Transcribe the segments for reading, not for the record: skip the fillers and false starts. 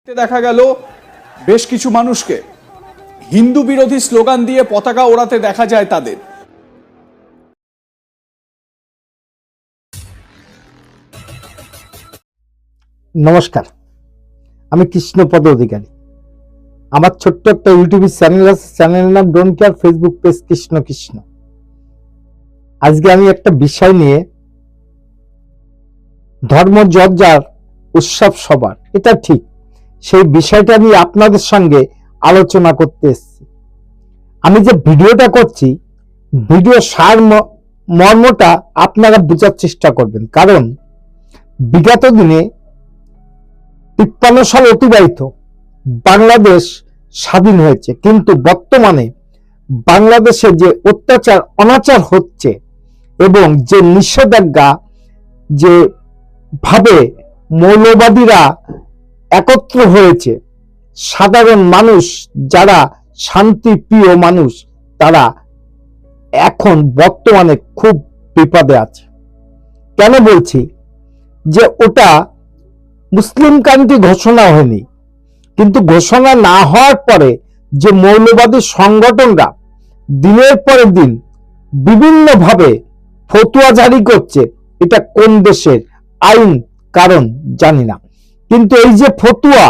দেখা গেল বেশ কিছু মানুষকে হিন্দু বিরোধী স্লোগান দিয়ে পতাকা ওড়াতে দেখা যায় তাদের। নমস্কার, আমি কৃষ্ণপদ অধিকারী। আমার ছোট্ট একটা ইউটিউব চ্যানেল আছে, চ্যানেলের নাম don't care, Facebook page Krishna Krishna. আজকে আমি একটা বিষয় নিয়ে, ধর্ম যার উৎসব সবার, এটা ঠিক, সেই বিষয়টা নিয়ে আপনাদের সঙ্গে আলোচনা করতে এসেছি। আমি যে ভিডিওটা করছি, ভিডিও সার মর্মটা আপনারা বোঝার চেষ্টা করবেন, কারণ বিগত দিনে 53 সাল অতিবাহিত, বাংলাদেশ স্বাধীন হয়েছে, কিন্তু বর্তমানে বাংলাদেশে যে অত্যাচার অনাচার হচ্ছে এবং যে নিষেধাজ্ঞা, যে ভাবে মৌলবাদীরা একত্র হয়েছে, সাধারণ মানুষ যারা শান্তিপ্রিয় মানুষ, তারা এখন বর্তমানে খুব বিপদে আছে। কেন বলছি? যে ওটা মুসলিম কান্ট্রি ঘোষণা হয়নি, কিন্তু ঘোষণা না হওয়ার পরে যে মৌলবাদী সংগঠনরা দিনের পরে দিন বিভিন্নভাবে ফতুয়া জারি করছে, এটা কোন দেশের আইন কারণ জানি না, কিন্তু এই যে ফতুয়া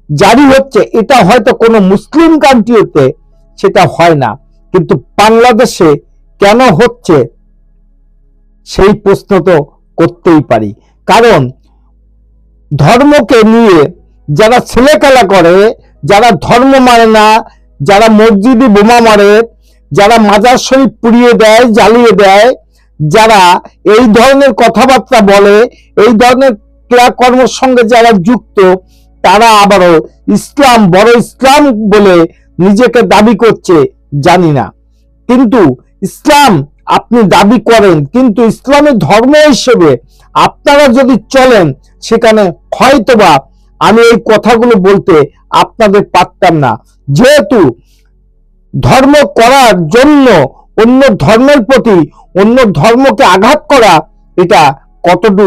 জারি হচ্ছে, এটা হয়তো কোনো মুসলিম কান্ট্রিতে সেটা হয় না, কিন্তু বাংলাদেশে কেন হচ্ছে সেই প্রশ্ন তো করতেই পারি। কারণ ধর্মকে নিয়ে যারা ছেলেখেলা করে, যারা ধর্ম মানে না, যারা মসজিদে বোমা মারে, যারা মাজার শরীফ পুড়িয়ে দেয়, জ্বালিয়ে দেয়, যারা এই ধরনের কথাবার্তা বলে, এই ধরনের ক্রিয়াকর্মের সঙ্গে যারা যুক্ত, তারা আবারও ইসলাম, বড় ইসলাম বলে নিজেকে দাবি করছে, জানি না। কিন্তু ইসলাম আপনি দাবি করেন, কিন্তু ইসলামের ধর্ম হিসেবে আপনারা যদি চলেন, সেখানে হয়তোবা আমি এই কথাগুলো বলতে আপনাদের পারতাম না, যেহেতু ধর্ম করার জন্য অন্য ধর্মের প্রতি অন্য ধর্মকে আঘাত করা, এটা কতটুকু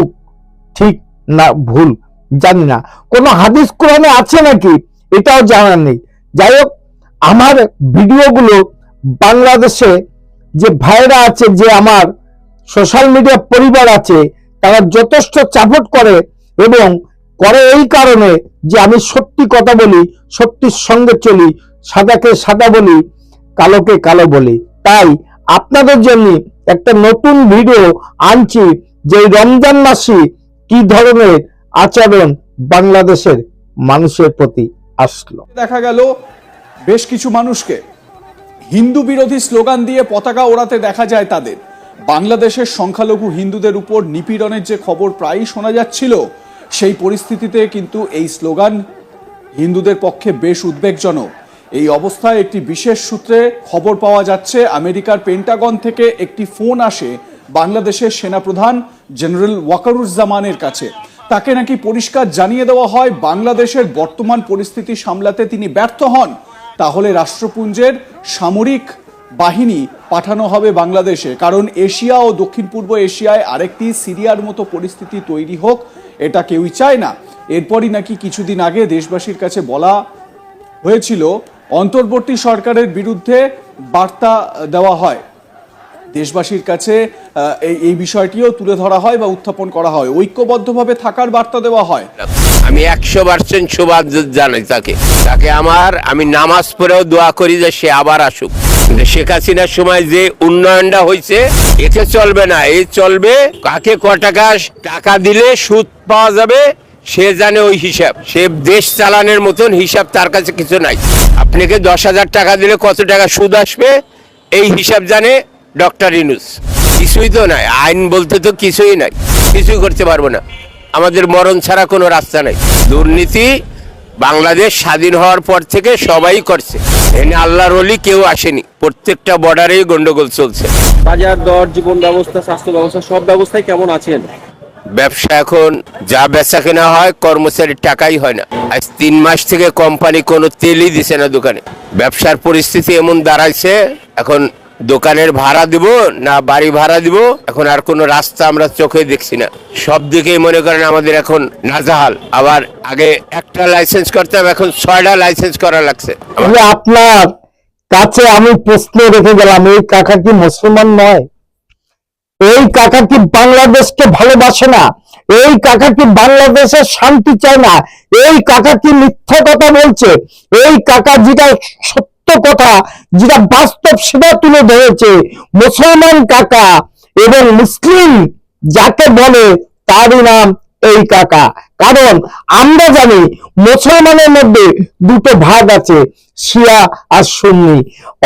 ঠিক না ভুল জানি না। কোনো হাদিস কোরআনে আছে নাকি এটাও জানা নেই। যাই হোক, আমার ভিডিওগুলো বাংলাদেশে যে ভাইরা আছে, যে আমার সোশ্যাল মিডিয়া পরিবার আছে, তারা যথেষ্ট সাপোর্ট করে, এবং করে এই কারণে যে আমি সত্যি কথা বলি, সত্যির সঙ্গে চলি, সাদাকে সাদা বলি, কালোকে কালো বলি। তাই আপনাদের জন্য একটা নতুন ভিডিও আনছি, যে রমজান মাসে কি ধরনের আচরণ বাংলাদেশের মানুষের প্রতি আসলো। দেখা গেল বেশ কিছু মানুষকে হিন্দু বিরোধী স্লোগান দিয়ে পতাকা ওড়াতে দেখা যায় তাদের। বাংলাদেশের সংখ্যালঘু হিন্দুদের উপর নিপীড়নের যে খবর প্রায়ই শোনা যাচ্ছিল, সেই পরিস্থিতিতে কিন্তু এই স্লোগান হিন্দুদের পক্ষে বেশ উদ্বেগজনক। এই অবস্থায় একটি বিশেষ সূত্রে খবর পাওয়া যাচ্ছে, আমেরিকার পেন্টাগন থেকে একটি ফোন আসে বাংলাদেশের সেনাপ্রধান জেনারেল ওয়াকারুজ্জামানের কাছে। তাকে নাকি পরিষ্কার জানিয়ে দেওয়া হয়, বাংলাদেশের বর্তমান পরিস্থিতি সামলাতে তিনি ব্যর্থ হন, তাহলে রাষ্ট্রপুঞ্জের সামরিক বাহিনী পাঠানো হবে বাংলাদেশে। কারণ এশিয়া ও দক্ষিণ পূর্ব এশিয়ায় আরেকটি সিরিয়ার মতো পরিস্থিতি তৈরি হোক, এটা কেউই চায় না। এরপরই নাকি কিছুদিন আগে দেশবাসীর কাছে বলা হয়েছিল, অন্তর্বর্তী সরকারের বিরুদ্ধে বার্তা দেওয়া হয়, দেশবাসীর কাছে এই বিষয়টিও তুলে ধরা হয় বা উত্থাপন করা হয়, ঐক্যবদ্ধভাবে থাকার বার্তা দেওয়া হয়। আমি 100% শুভেচ্ছা জানাই তাকে আমি নামাজ পড়েও দোয়া করি যে সে আবার আসুক। শেখ হাসিনার সময় যে উন্নয়নটা হয়েছে, এতে চলবে না। এই চলবে কাকে টাকা দিলে সুদ পাওয়া যাবে, সে জানে ওই হিসাব। সে দেশ চালানোর মতন হিসাব তার কাছে কিছু নাই। আপনাকে 10,000 টাকা দিলে কত টাকা সুদ আসবে, এই হিসাব জানে ডক্টর ইউনূস। কিছুই তো নাই, আইন বলতে তো কিছুই নাই, কিছুই করতে পারবো না। আমাদের মরণ ছাড়া কোনো রাস্তা নাই। দুর্নীতি বাংলাদেশ স্বাধীন হওয়ার পর থেকে সবাই করছে, এনে আল্লাহর ওলি কেউ আসেনি। প্রত্যেকটা বর্ডারেই গন্ডগোল চলছে। বাজার দর, জীবন ব্যবস্থা, স্বাস্থ্য ব্যবস্থা, সব ব্যবস্থায় কেমন আছেন? ব্যবসা এখন যা বেচা কেনা হয়, কর্মচারীর টাকাই হয় না। আজ 3 মাস থেকে কোম্পানি কোনো তেলই দিছে না দোকানে। ব্যবসার পরিস্থিতি এমন দাঁড়াইছে, এখন দোকানের ভাড়া দিব না বাড়ি ভাড়া দিব, এখন আর কোনো রাস্তা আমরা চোখে দেখছি না। সব দিকেই মনে করেন আমাদের এখন নাজাহাল। আবার আগে একটা লাইসেন্স করতাম, এখন 6টা লাইসেন্স করা লাগছে। তাহলে আপনার কাছে আমি প্রশ্ন রেখে গেলাম, এই কাকা কি মুসলমান নয়? এই কাকা কি বাংলাদেশকে ভালোবাসে না? এই কাকা কি বাংলাদেশের শান্তি চায় না? এই কাকা কি মিথ্যা কথা বলছে? এই কাকা যেটা সত্য কথা, যেটা বাস্তব, সেটা তুলে ধরেছে। মুসলমান কাকা এবং মুসলিম যাকে বলে তারই নাম এই কাকা। কারণ আমরা জানি মুসলমানের মধ্যে দুটো ভাগ আছে, শিয়া আর সুন্নি।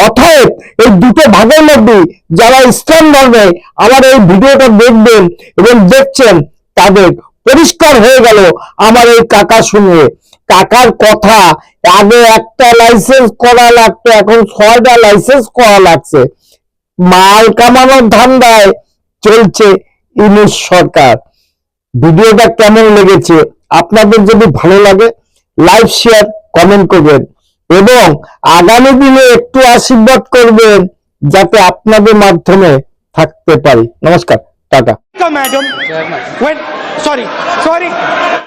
অতএব এই দুটো ভাগের মধ্যে যারা ইসলাম ধর্মে আমার এই ভিডিওটা দেখবেন এবং দেখছেন, তাদের পরিষ্কার হয়ে গেল আমার এই কাকা শুনে। কাকার কথা, আগে একটা লাইসেন্স করা লাগতো, এখন 6টা লাইসেন্স করা লাগছে। মাল কামানোর ধান্দায় চলছে ইউনূস সরকার। ভিডিওটা কেমন লেগেছে? আপনাদের যদি ভালো লাগে লাইক, শেয়ার, কমেন্ট করবেন এবং আগামী দিনে একটু আশীর্বাদ করবেন যাতে আপনাদের মাধ্যমে থাকতে পারি। নমস্কার, টাটা। Madam, when sorry.